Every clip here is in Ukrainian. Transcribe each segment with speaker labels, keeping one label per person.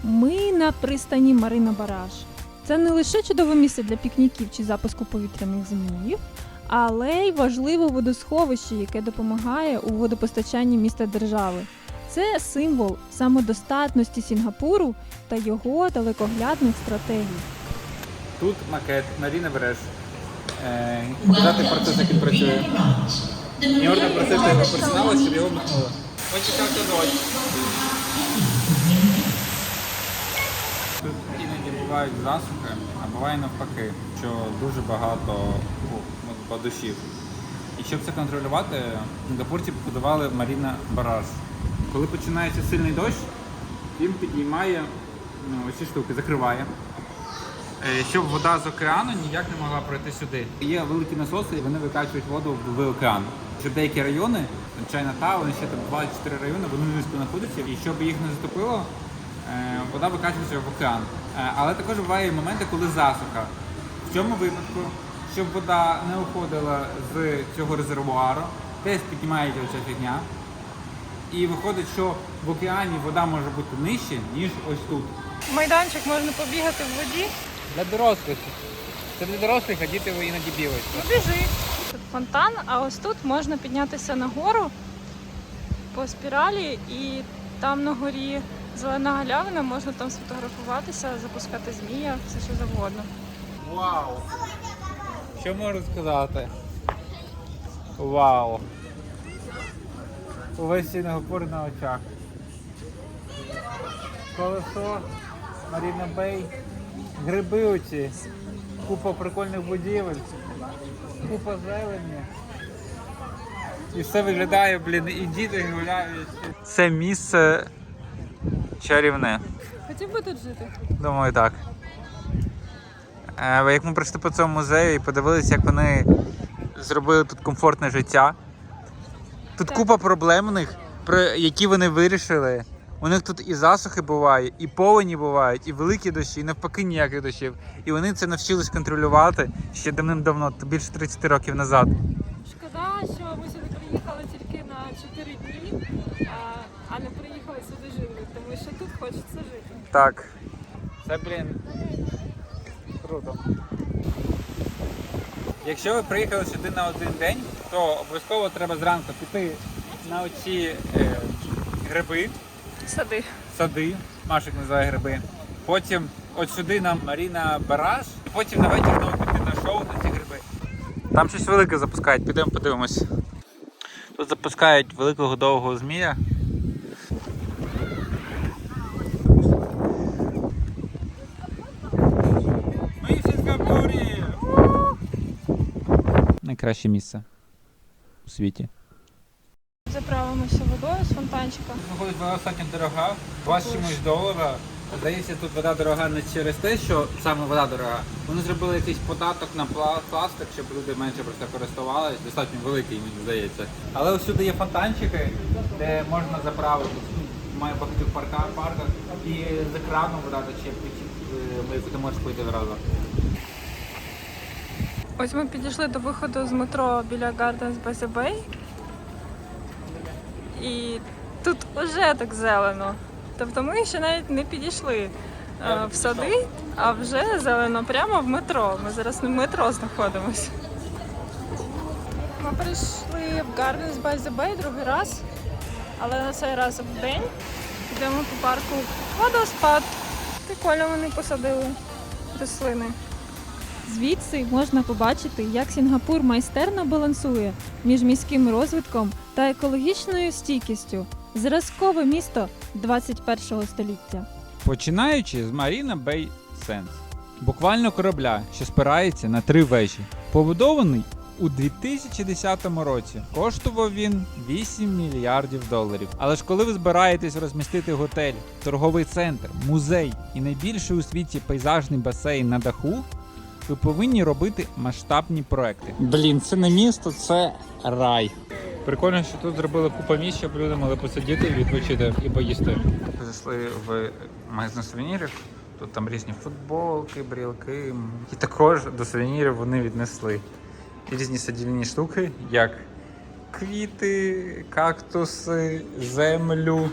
Speaker 1: Ми на пристані Марина Бараж. Це не лише чудове місце для пікніків чи запуску повітряних зміїв, але й важливе водосховище, яке допомагає у водопостачанні міста держави. Це символ самодостатності Сінгапуру та його далекоглядних стратегій.
Speaker 2: Тут макет Марина Бараж. Дати процес, як він працює. І можна просити його персоналу, щоб його вмикнуло. Почекався дощ. Тут іноді бувають засухи, а буває навпаки, що дуже багато дощів. І щоб це контролювати, сінгапурці побудували Марина Бараж. Коли починається сильний дощ, він підіймає ці штуки, закриває, щоб вода з океану ніяк не могла пройти сюди. Є великі насоси, і вони викачують воду в океан. Щоб деякі райони, Чайнатаун, ще там 2-4 райони, вони низько знаходяться, і щоб їх не затопило, вода викачується в океан. Але також бувають моменти, коли засуха. В цьому випадку, щоб вода не уходила з цього резервуару, теж піднімається оця фігня. І виходить, що в океані вода може бути нижче, ніж ось тут.
Speaker 1: Майданчик можна побігати в воді.
Speaker 2: Для дорослих. Це для дорослих, а діти іноді бігають.
Speaker 1: Ну, біжи. Тут фонтан, а ось тут можна піднятися нагору по спіралі, і там на горі зелена галявина, можна там сфотографуватися, запускати змія, все що завгодно.
Speaker 2: Вау! Що можу сказати? Вау! Увесь Сінгапур на очах. Колесо, Маріна Бей, гриби оці, купа прикольних будівель, купа зелені. І все виглядає, і діти гуляють. Це місце чарівне.
Speaker 1: Хотів би тут жити?
Speaker 2: Думаю, так. Як ми прийшли по цьому музею і подивилися, як вони зробили тут комфортне життя. Тут купа проблемних, які вони вирішили. У них тут і засухи бувають, і повені бувають, і великі дощі, і навпаки ніяких дощів. І вони це навчились контролювати ще давним-давно, більше 30 років назад.
Speaker 1: Шкода, що ми сюди приїхали тільки на 4 дні, а не приїхали сюди жити, тому що тут хочеться жити.
Speaker 2: Так. Це, круто. Якщо ви приїхали сюди на один день, то обов'язково треба зранку піти на оці гриби. Сади. Машик називає гриби. Потім от сюди на Маріна Бараж. Потім на вечір знову піти на шоу на ці гриби. Там щось велике запускають, підемо подивимось. Тут запускають великого довгого змія. Ми в Сінгапурі! Найкраще місце у світі.
Speaker 1: Заправимося водою з фонтанчика.
Speaker 2: Виходить, вода достатньо дорога, $20. Здається, тут вода дорога не через те, що саме вода дорога. Вони зробили якийсь податок на пластик, щоб люди менше просто користувалися, достатньо великий, мені здається. Але ось сюди є фонтанчики, де можна заправити, має багатьох парках, і з екрану вода тече, ти можеш пити одразу.
Speaker 1: Ось ми підійшли до виходу з метро біля Gardens by the Bay. І тут уже так зелено. Тобто ми ще навіть не підійшли в сади, а вже зелено прямо в метро. Ми зараз в метро знаходимося. Ми прийшли в Gardens by the Bay другий раз, але на цей раз в день. Йдемо по парку водоспад. Прикольно вони посадили рослини. Звідси можна побачити, як Сінгапур майстерно балансує між міським розвитком та екологічною стійкістю. Зразкове місто 21-го століття.
Speaker 2: Починаючи з Marina Bay Sands, буквально корабля, що спирається на 3 вежі. Побудований у 2010 році. Коштував він $8 мільярдів. Але ж коли ви збираєтесь розмістити готель, торговий центр, музей і найбільший у світі пейзажний басейн на даху, ви повинні робити масштабні проекти. Це не місто, це рай. Прикольно, що тут зробили купу місць, щоб люди могли посидіти, відпочити і поїсти. Зайшли в магазин сувенірів. Тут там різні футболки, брілки. І також до сувенірів вони віднесли різні садівні штуки, як квіти, кактуси, землю.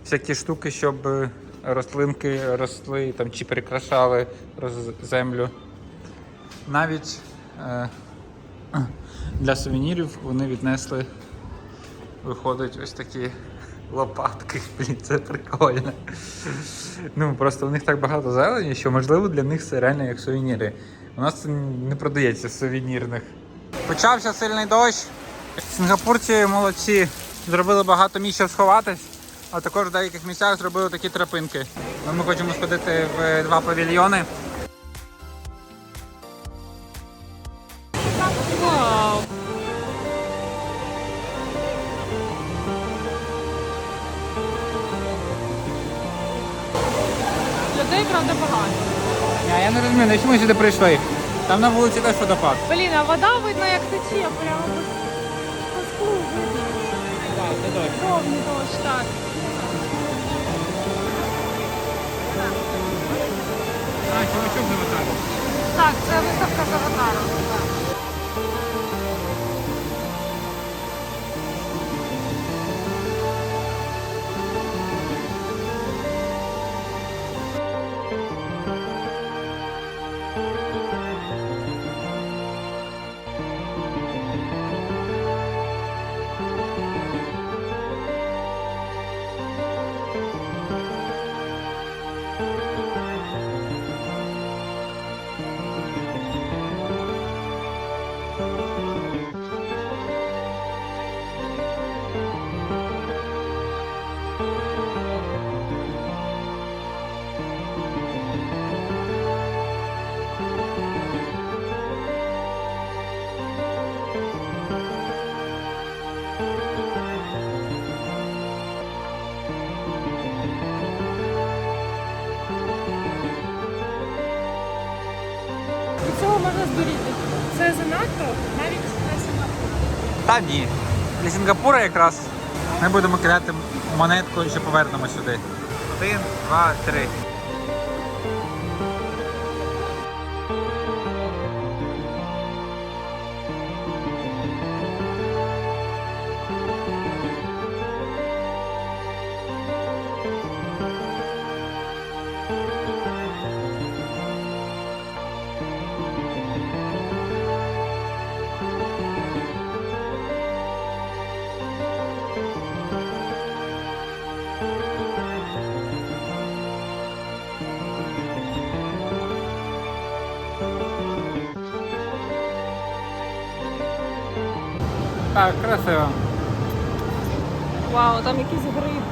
Speaker 2: Всякі штуки, щоб рослинки росли там, чи прикрашали землю. Навіть для сувенірів вони віднесли, виходить, ось такі лопатки. Блін, це прикольно. Ну, просто у них так багато зелені, що можливо для них це реально як сувеніри. У нас це не продається в сувенірних. Почався сильний дощ. Сінгапурці молодці. Зробили багато місць, щоб сховатись, а також в деяких місцях зробили такі тропинки. Ми хочемо сходити в 2 павільйони.
Speaker 1: Вау! Людей, правда, багато.
Speaker 2: Я не розумію, навіщо ми сюди прийшли? Там на вулиці теж водопад.
Speaker 1: Блін, а вода видно, як тече, прямо по склу видно.
Speaker 2: Так, це дощ.
Speaker 1: Повний дощ, так.
Speaker 2: А, чувачок з аватаром.
Speaker 1: Так, це виставка з аватаром. Від цього можна зберігти. Це занадто, навіть для Сінгапуру.
Speaker 2: Та ні. Для Сінгапура якраз ми будемо кидати монетку і ще повернемо сюди. 1, 2, 3. Так, красиво.
Speaker 1: Вау, там якийсь гриб.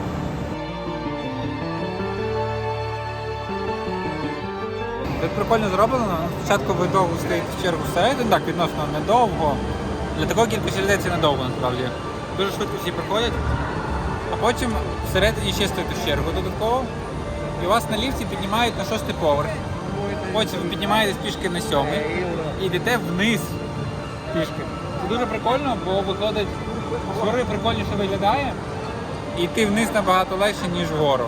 Speaker 2: Тут прикольно зроблено. Спочатку ви довго стоїте в чергу всередині, так, відносно недовго. Для такої кількості людей це недовго насправді. Дуже швидко всі приходять, а потім всередині ще стоїте в чергу додатково. І вас на ліфті піднімають на 6-й поверх. Потім ви піднімаєтесь пішки на 7-й і йдете вниз пішки. Це дуже прикольно, бо виходить, згори прикольніше виглядає, і йти вниз набагато легше, ніж вгору.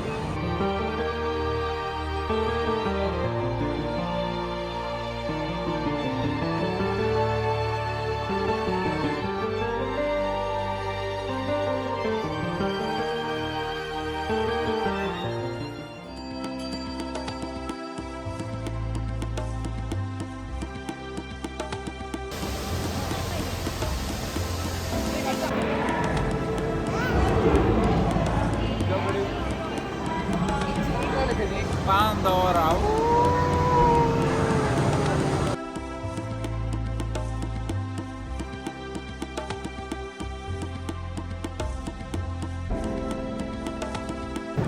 Speaker 2: Пандора.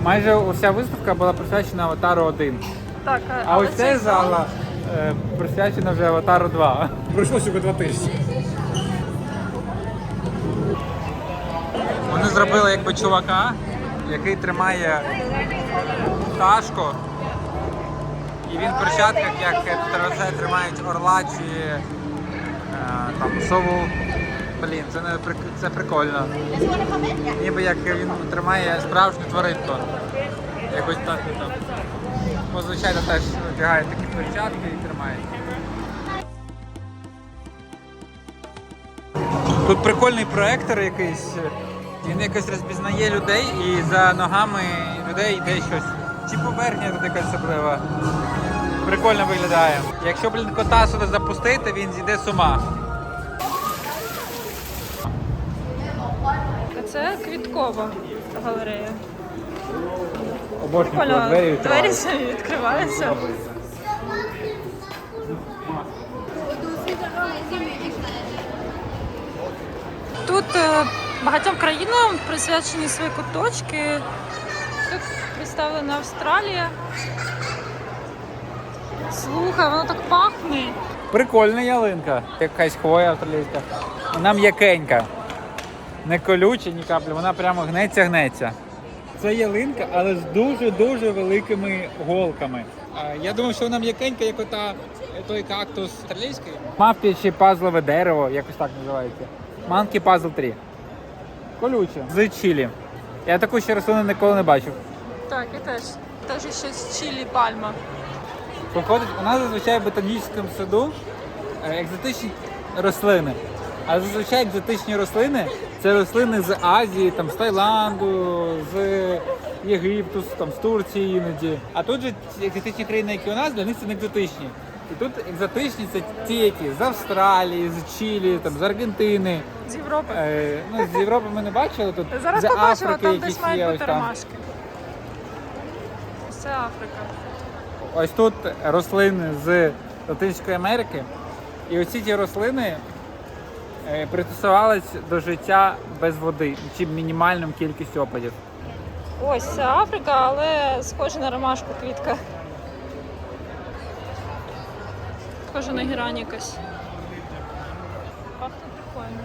Speaker 2: Майже уся виставка була присвячена Аватару 1.
Speaker 1: Так,
Speaker 2: А ось ця зала присвячена вже Аватару 2. Пройшло всього 2 тижні. Вони зробили якби чувака, який тримає пташку. І він в перчатках, як птахи тримають орла чи там сову. Блін, це прикольно. Ніби як він тримає справжню тваринку. Якось так там. Бо, звичайно, теж одягає такі перчатки і тримає. Тут прикольний проектор якийсь. Він якось розпізнає людей і за ногами людей йде щось Чи поверхня тут якась особлива. Прикольно виглядає. Якщо, кота сюди запустити, він зійде з ума.
Speaker 1: Це квіткова галерея.
Speaker 2: Обожнюю,
Speaker 1: Прикольно,
Speaker 2: коли двері
Speaker 1: двері
Speaker 2: відкриваються.
Speaker 1: самі відкриваються. Тут багатьом країнам присвячені свої куточки. Тут представлена Австралія. Слухай, воно так пахне.
Speaker 2: Прикольна ялинка. Якась хвоя австралійська. Вона м'якенька. Не колюча, ні каплі, вона прямо гнеться. Це ялинка, але з дуже-дуже великими голками. Я думав, що вона м'якенька, як той кактус австралійський. Мавпіче пазлове дерево, якось так називається. Monkey Puzzle 3. Колюче. З чилі. Я таку ще рослину ніколи не бачив.
Speaker 1: Так, і теж. Теж щось чилі пальма.
Speaker 2: Походить, у нас зазвичай в ботанічному саду екзотичні рослини. А зазвичай екзотичні рослини це рослини з Азії, там, з Таїланду, з Єгипту, там, з Турції іноді. А тут же ці екзотичні країни, які у нас, для них це не екзотичні. І тут екзотичні це ті, які з Австралії, з Чилі, там, з Аргентини.
Speaker 1: З Європи.
Speaker 2: З Європи ми не бачили тут.
Speaker 1: Зараз
Speaker 2: з
Speaker 1: побачила,
Speaker 2: Африки
Speaker 1: там
Speaker 2: якісь
Speaker 1: десь мають
Speaker 2: є,
Speaker 1: бути
Speaker 2: ось там.
Speaker 1: ромашки. Це Африка.
Speaker 2: Ось тут рослини з Латинської Америки. І оці ті рослини пристосувались до життя без води, чи мінімальною кількістю опадів.
Speaker 1: Ось це Африка, але схоже на ромашку квітка. Схоже на герань якась. Пахне прикольно.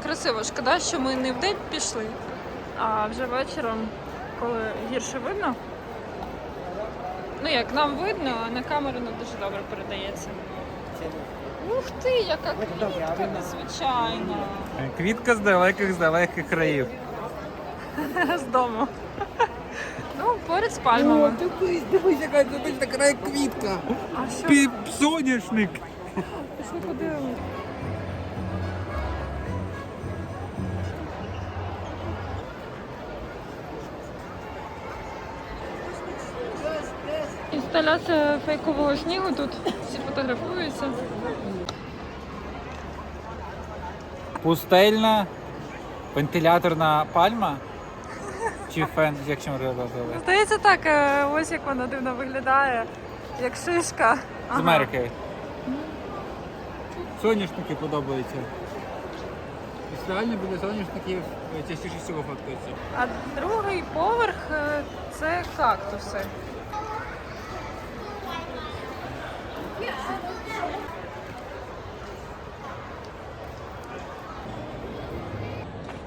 Speaker 1: Красиво. Шкода, що ми не вдень пішли, а вже вечором, коли гірше видно. Ну як, нам видно, а на камеру не дуже добре передається. Ух ти, яка квітка незвичайна.
Speaker 2: Квітка з далеких країв.
Speaker 1: З дому. Ну, поряд з пальмами.
Speaker 2: Дивись, яка така квітка.
Speaker 1: А що?
Speaker 2: Соняшник.
Speaker 1: Пішли подивимось. Інсталяція фейкового снігу тут. Всі фотографуються.
Speaker 2: Пустельна вентиляторна пальма. Чи фен, як чим розказали?
Speaker 1: Здається так, ось як вона дивно виглядає. Як шишка.
Speaker 2: З Америки. Соняшники подобаються. Реально біля соняшників частіше всього фоткаються.
Speaker 1: А другий поверх це кактуси.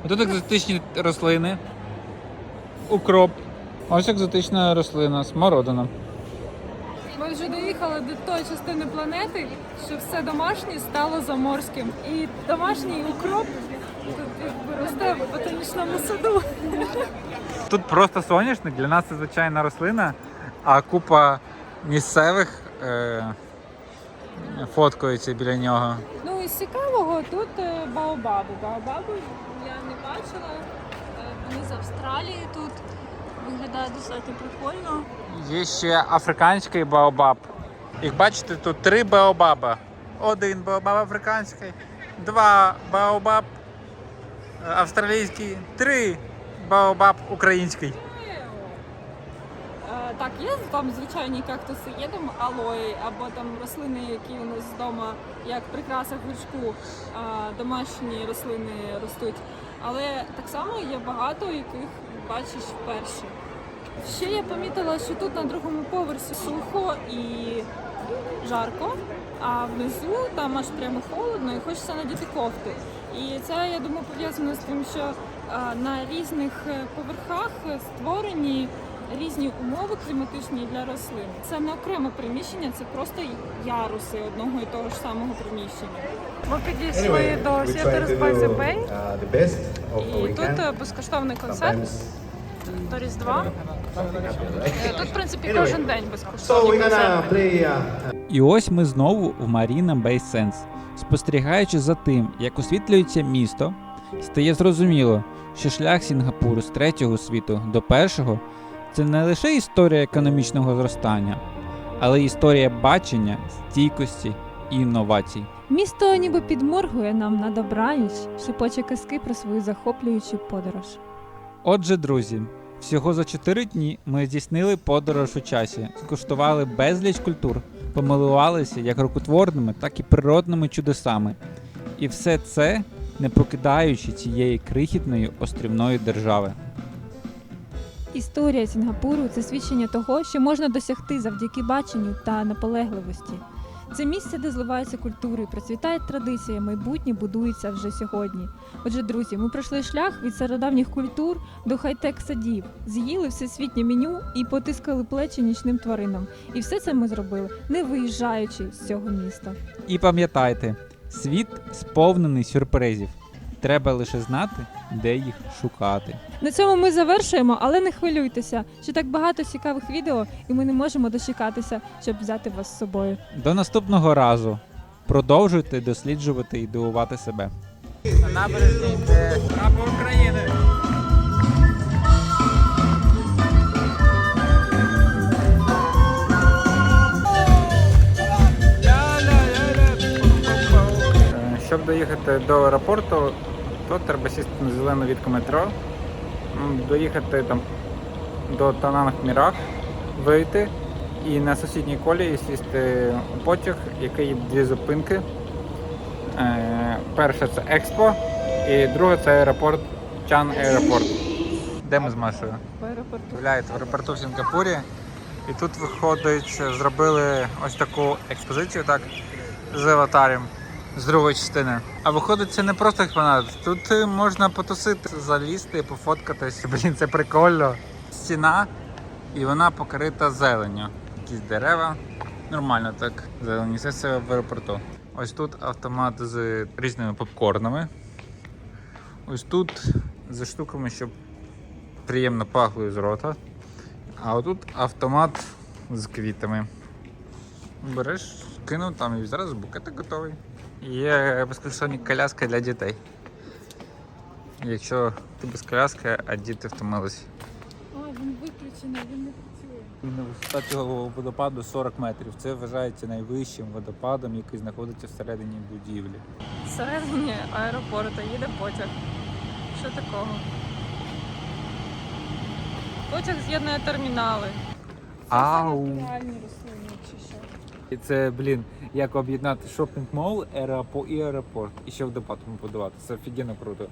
Speaker 2: Тут екзотичні рослини. Укроп. Ось екзотична рослина, смородина.
Speaker 1: Ми вже доїхали до тої частини планети, що все домашнє стало заморським. І домашній укроп тут якби росте в ботанічному саду.
Speaker 2: Тут просто соняшник, для нас це звичайна рослина, а купа місцевих фоткаються біля нього.
Speaker 1: Ну і з цікавого тут баобаби. Баобаби я не бачила. Вони з Австралії тут. Виглядає достатньо прикольно.
Speaker 2: Є ще африканський баобаб. Їх бачите, тут 3 баобаба. 1 баобаб африканський, 2 баобаб австралійський, 3 баобаб український.
Speaker 1: Так, є там звичайні кактуси, є там алої, або там рослини, які у нас вдома, як прикраса в гурчку, домашні рослини ростуть. Але так само є багато, яких бачиш вперше. Ще я помітила, що тут на другому поверсі сухо і жарко, а внизу там аж прямо холодно і хочеться надіти кофту. І це, я думаю, пов'язано з тим, що на різних поверхах створені різні умови кліматичні для рослин. Це не окреме приміщення, це просто яруси одного і того ж самого приміщення. Ми підійшли до Theatres by the Bay, і тут безкоштовний концерт до Різдва. Тут, в принципі, кожен день безкоштовний концерт.
Speaker 3: І ось ми знову в Marina Bay Sands. Спостерігаючи за тим, як освітлюється місто, стає зрозуміло, що шлях Сінгапуру з третього світу до першого це не лише історія економічного зростання, але й історія бачення, стійкості і інновацій.
Speaker 1: Місто ніби підморгує нам на добраніч, шепоче казки про свою захоплюючу подорож.
Speaker 3: Отже, друзі, всього за 4 дні ми здійснили подорож у часі, скуштували безліч культур, помилувалися як рукотворними, так і природними чудесами. І все це не покидаючи цієї крихітної острівної держави.
Speaker 1: Історія Сінгапуру – це свідчення того, що можна досягти завдяки баченню та наполегливості. Це місце, де зливаються культури, процвітає традиція, майбутнє будується вже сьогодні. Отже, друзі, ми пройшли шлях від стародавніх культур до хай-тек садів, з'їли всесвітнє меню і потискали плечі нічним тваринам. І все це ми зробили, не виїжджаючи з цього міста.
Speaker 3: І пам'ятайте, світ сповнений сюрпризів. Треба лише знати, де їх шукати.
Speaker 1: На цьому ми завершуємо, але не хвилюйтеся, що так багато цікавих відео, і ми не можемо дочекатися, щоб взяти вас з собою.
Speaker 3: До наступного разу. Продовжуйте досліджувати і дивувати себе. На набережній йде прапор України.
Speaker 2: Щоб доїхати до аеропорту, то треба сісти на зелену відку метро, доїхати там до Тананг Мірах, вийти і на сусідній колії сісти у потяг, який є 2 зупинки. Перша це Експо і друга це аеропорт Чан Аеропорт. Де ми з Машею?
Speaker 1: В аеропорту.
Speaker 2: В аеропорту в Сінгапурі. І тут виходить, зробили ось таку експозицію так, з аватарем з другої частини. А виходить, це не просто експонат. Тут можна потусити, залізти, пофоткатись. Блін, це прикольно. Стіна, і вона покрита зеленню. Якісь дерева. Нормально так. Зелені. Це в аеропорту. Ось тут автомат з різними попкорнами. Ось тут за штуками, щоб приємно пахло з рота. А отут автомат з квітами. Береш, кинув там і зразу букетик готовий. Є безкоштовні коляски для дітей. Якщо ти без коляски, а діти втомились.
Speaker 1: Він виключений, він не працює.
Speaker 3: Висота цього водопаду 40 метрів. Це вважається найвищим водопадом, який знаходиться всередині будівлі.
Speaker 1: Всередині аеропорту їде потяг. Що такого? Потяг з'єднує термінали.
Speaker 3: Ау!
Speaker 1: Реальні рослини чи що?
Speaker 3: І це, блін, як об'єднати шопінг-мол і аеропорт. І ще водопад побудувати. Це офігенно круто.